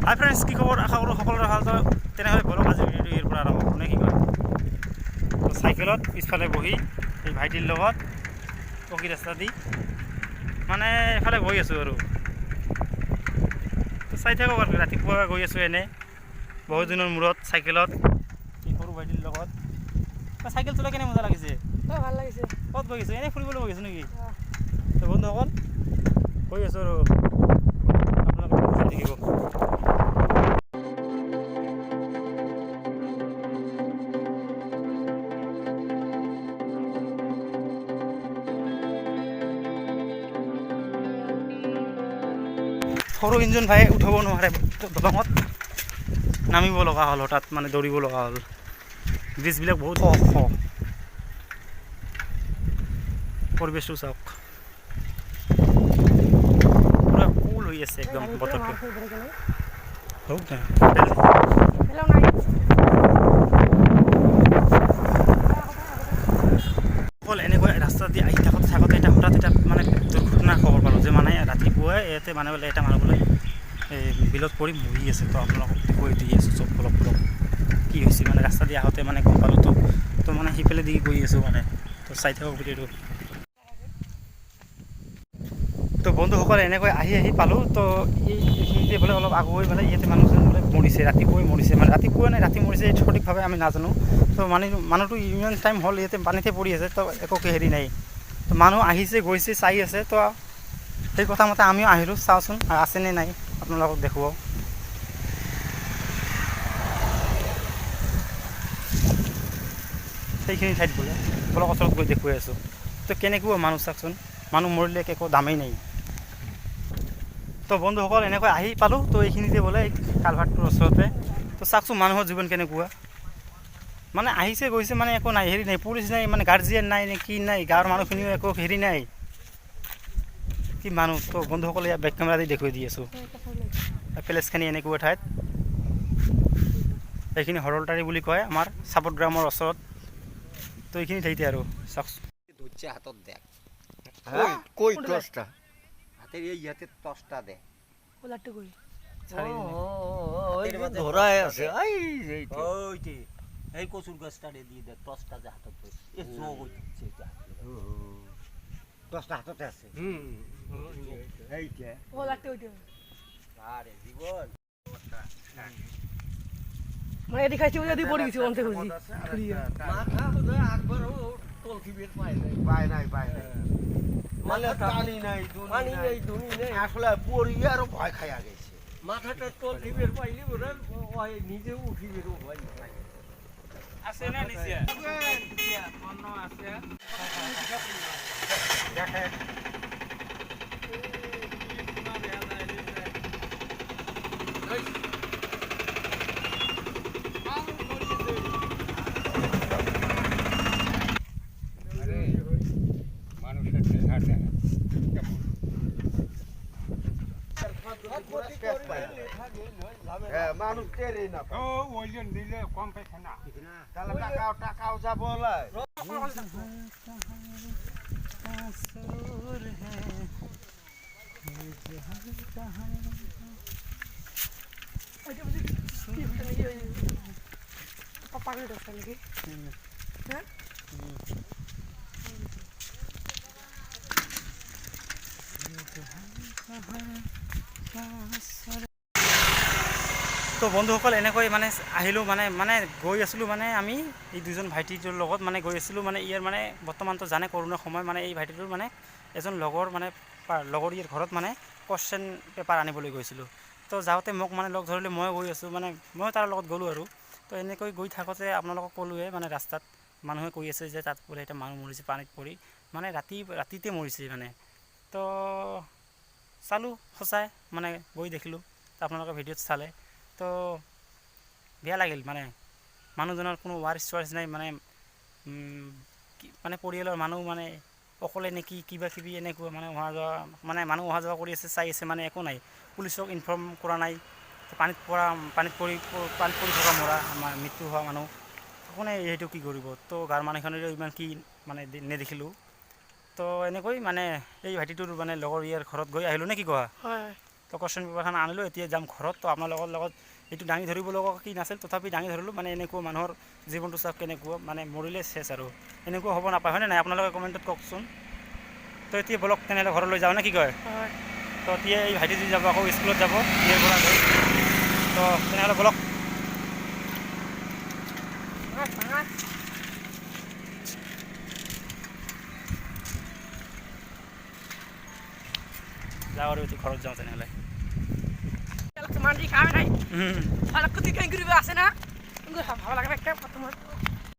হাই friends, কি খবৰ? আশা কৰোঁ সকলোৰে ভাল। তেনেহ'লে বলক আজি ভিডিঅ'টো ইয়াৰ পৰা আৰম্ভ কৰোঁ নে কি কয়? তো চাইকেলত পিছফালে বহি এই ভাইটিৰ লগত পকী ৰাস্তা দি মানে এফালে গৈ আছোঁ আৰু তো চাই থাকক আৰু ৰাতিপুৱা গৈ আছোঁ এনে বহুত দিনৰ মূৰত চাইকেলত এই সৰু ভাইটিৰ লগত। চাইকেল চলাই কেনে মজা লাগিছে? ভাল লাগিছে। ক'ত গৈ আছোঁ? এনেই ফুৰিবলৈ গৈ আছোঁ নেকি? তো বন্ধুসকল গৈ আছোঁ আৰু আপোনালোকে চাই থাকিব। সৰু ইঞ্জন ভাই উঠাব নোৱাৰে, দলঙত নামিব লগা হ'ল, হঠাৎ মানে দৌৰিব লগা হ'ল। ব্ৰিজবিলাক বহুত ওখ। পৰিৱেশটো চাওক, পুৰা কুল হৈ আছে একদম বতৰটো। হওক না অকল এনেকৈ ৰাস্তা দি আহি থাকোঁতে এটা হঠাৎ এটা মানে দুৰ্ঘটনাৰ খবৰ পালোঁ যে মানে ৰাতিপুৱাই ইয়াতে মানে বোলে এটা মানুহ বোলে বিলত পৰি মৰি আছে। তো আপোনালোকক কৈ দি আছোঁ চব অলপ কি হৈছে মানে ৰাস্তা দি আহোঁতে মানে গম পালোঁ। তো মানে সিফালে দি গৈ আছোঁ মানে। তো চাই থাকক ভিডিঅ'টো। তো বন্ধুসকল এনেকৈ আহি পালোঁ। তো এইখিনিতে বোলে অলপ আগুৱাই মানে ইয়াতে মানুহজন বোলে মৰিছে, ৰাতিপুৱাই মৰিছে। মানে ৰাতিপুৱাই নে ৰাতি মৰিছে এইটো সঠিকভাৱে আমি নাজানো। তো মানুহটো ইমান টাইম হ'ল ইয়াতে পানীতে পৰি আছে, তো একো হেৰি নাই। তো মানুহ আহিছে গৈছে চাই আছে। তো সেই কথা মতে আমিও আহিলোঁ, চাওঁচোন আছেনে নাই আপোনালোকক দেখুৱাওঁ। সেইখিনি ঠাইত বোলে অলপ ওচৰত গৈ দেখুৱাই আছোঁ। তো কেনেকুৱা মানুহ চাওকচোন, মানুহ মৰিলে একো দামেই নাই। তো বন্ধুসকল এনেকৈ আহি পালোঁ। তো এইখিনিতে বোলে এই কালভাৰটোৰ ওচৰতে। তো চাওকচোন মানুহৰ জীৱন কেনেকুৱা, মানে আহিছে গৈছে মানে একো নাই, হেৰি নাই, পুলিচ নাই, মানে গাৰ্জিয়ান নাই নে কি নাই, গাঁৱৰ মানুহখিনিও একো হেৰি নাই, কি মানুহ। তো বন্ধুসকলে ইয়াত বেক কেমেৰা দি দেখুৱাই দি আছোঁ প্লেচখিনি এনেকুৱা ঠাইত। এইখিনি হৰলতাৰী বুলি কয় আমাৰ চাপত গ্ৰামৰ ওচৰত। তো এইখিনি ঠাইতে আৰু চাওকচোন। ধরছে হাতত দেখ কই টসটা হাতের এই হাতে টসটা দে ধরাই আছে। ওইটি এই কচুর গাছটা দিয়ে দেখ টসটা যে হাতত ধরছে এ যোগ হচ্ছে এটা টসটা হাততে আছে। এইটা আরে জীবন মানে এটি খাইছি বলে পড়ে গেছি অন্তে খুঁজি মাথা বোধহয় একবারও তলকি বের পায় নাই মানে পানি নাই দুনি নাই আসলে পড়িয়ে আরো ভয় খাইয়া গেছে। মাথাটা তলকি বের পাইলে বোধহয় ওই নিজে উঠি বের ভয় আছে না নিচে অন্য আছে দেখেন। মানুষ টেরে না ওজন দিলে কম পেছে না তাহলে টাকাও যাব তো বন্ধুসকল এনেকৈ মানে আহিলোঁ, মানে গৈ আছিলোঁ মানে আমি এই দুজন ভাইটিটোৰ লগত মানে গৈ আছিলোঁ। মানে ইয়াৰ মানে বৰ্তমানতো জানে কৰোণাৰ সময়, মানে এই ভাইটিটোৰ মানে এজন লগৰ মানে লগৰীয়াৰ ঘৰত মানে কুৱেশ্যন পেপাৰ আনিবলৈ গৈছিলোঁ। তো যাওঁতে মোক মানে লগ ধৰিলে, মই গৈ আছোঁ, মানে মই তাৰ লগত গ'লোঁ আৰু। তো এনেকৈ গৈ থাকোঁতে আপোনালোকক ক'লোৱে মানে ৰাস্তাত মানুহে কৈ আছে যে তাত বোলে এটা মানুহ মৰিছে পানীত পৰি, মানে ৰাতিতে মৰিছে মানে। তো চালোঁ সঁচাই, মানে গৈ দেখিলোঁ, আপোনালোকে ভিডিঅ'ত চালে। তো বেয়া লাগিল, মানে মানুহজনৰ কোনো ৱাৰিছ নাই, মানে পৰিয়ালৰ মানুহ মানে অকলে নেকি কিবা কিবি এনেকুৱা মানে মানুহ অহা যোৱা কৰি আছে, চাই আছে, মানে একো নাই, পুলিচক ইনফৰ্ম কৰা নাই। পানীত পৰি থকা মৰা মৃত্যু হোৱা মানুহ কোনে সেইটো কি কৰিব। তো গাঁৱৰ মানুহখিনিও ইমান কি মানে নেদেখিলোঁ। তো এনেকৈ মানে এই ভাইটিটোৰ মানে লগৰ ইয়াৰ ঘৰত গৈ আহিলোঁ নে কি কোৱা? হয় তো কুৱেশ্যন পেপাৰখন আনিলোঁ এতিয়া যাম ঘৰত তো আপোনালোকৰ লগত এইটো দাঙি ধৰিব লগা কি নাছিল তথাপি দাঙি ধৰিলোঁ মানে এনেকুৱা মানুহৰ জীৱনটো চাওক কেনেকুৱা মানে মৰিলে চেচ আৰু এনেকুৱা হ'ব নাপায় হয়নে নাই আপোনালোকে কমেণ্টত কওকচোন তো এতিয়া বলক তেনেহ'লে ঘৰলৈ যাওঁ নে কি কয় তো এতিয়া এই ভাইটি যদি যাব আকৌ স্কুলত যাব ইয়াৰ পৰা গৈ তো তেনেহ'লে বলক যাওঁ আৰু এতিয়া ঘৰত যাওঁ তেনেহ'লে মান্দি খাবে নাই ফালাক কুতি কাই কৰিব আছে না ভালো লাগে একটা